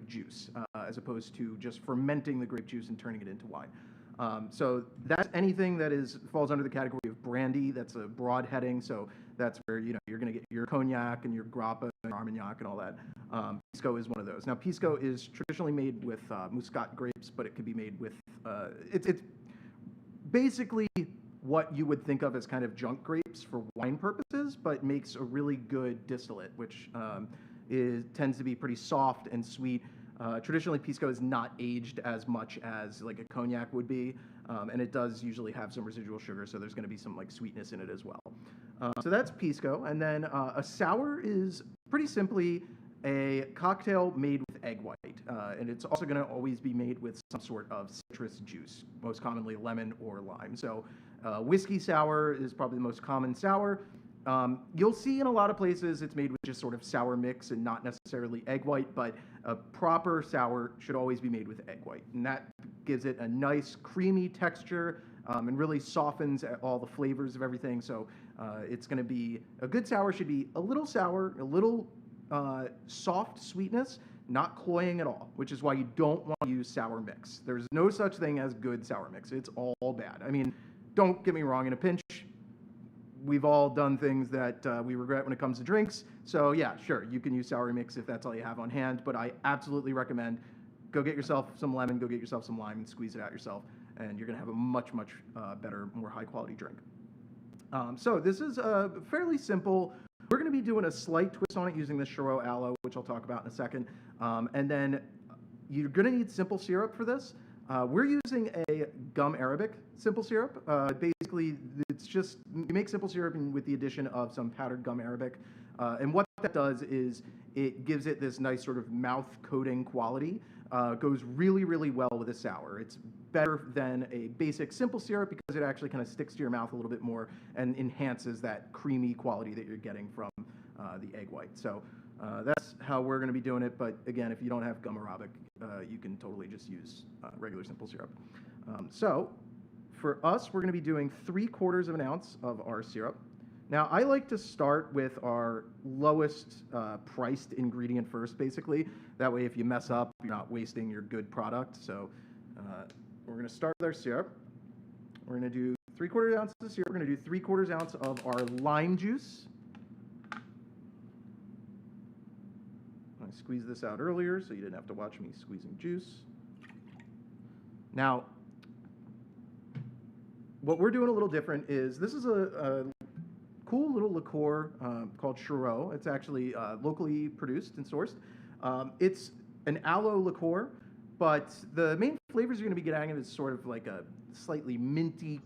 juice as opposed to just fermenting the grape juice and turning it into wine. So that's anything that falls under the category of brandy. That's a broad heading. So that's where you're going to get your cognac and your grappa and armagnac and all that. Pisco is one of those. Now Pisco is traditionally made with Muscat grapes, but it could be made with it's basically what you would think of as kind of junk grapes for wine purposes, but makes a really good distillate, which tends to be pretty soft and sweet. Traditionally, Pisco is not aged as much as like a cognac would be, and it does usually have some residual sugar, so there's going to be some like sweetness in it as well. So that's Pisco, and then a sour is pretty simply a cocktail made with egg white, and it's also going to always be made with some sort of citrus juice, most commonly lemon or lime. So whiskey sour is probably the most common sour. You'll see in a lot of places it's made with just sort of sour mix and not necessarily egg white, but a proper sour should always be made with egg white. And that gives it a nice creamy texture and really softens all the flavors of everything. So it's going to be, a good sour should be a little sour, a little soft sweetness, not cloying at all, which is why you don't want to use sour mix. There's no such thing as good sour mix. It's all bad. I mean, don't get me wrong, in a pinch, we've all done things that we regret when it comes to drinks. So yeah, sure, you can use sour mix if that's all you have on hand, but I absolutely recommend go get yourself some lemon, go get yourself some lime and squeeze it out yourself, and you're gonna have a much, much better, more high quality drink. So this is fairly simple. We're gonna be doing a slight twist on it using the Chirot aloe, which I'll talk about in a second. And then you're gonna need simple syrup for this. We're using a gum arabic simple syrup. Basically, it's just, you make simple syrup with the addition of some powdered gum arabic. And what that does is it gives it this nice sort of mouth coating quality. Goes really, really well with a sour. It's better than a basic simple syrup because it actually kind of sticks to your mouth a little bit more and enhances that creamy quality that you're getting from the egg white. So that's how we're going to be doing it. But again, if you don't have gum arabic, you can totally just use regular simple syrup. So for us, we're going to be doing 3/4 of an ounce of our syrup. Now, I like to start with our lowest priced ingredient first, basically. That way, if you mess up, you're not wasting your good product. So we're going to start with our syrup. We're going to do 3/4 ounces of syrup. We're going to do 3/4 ounce of our lime juice. I squeezed this out earlier, so you didn't have to watch me squeezing juice. Now, what we're doing a little different is this is a cool little liqueur called Chirot. It's actually locally produced and sourced. It's an aloe liqueur, but the main flavors you're going to be getting is sort of like a slightly minty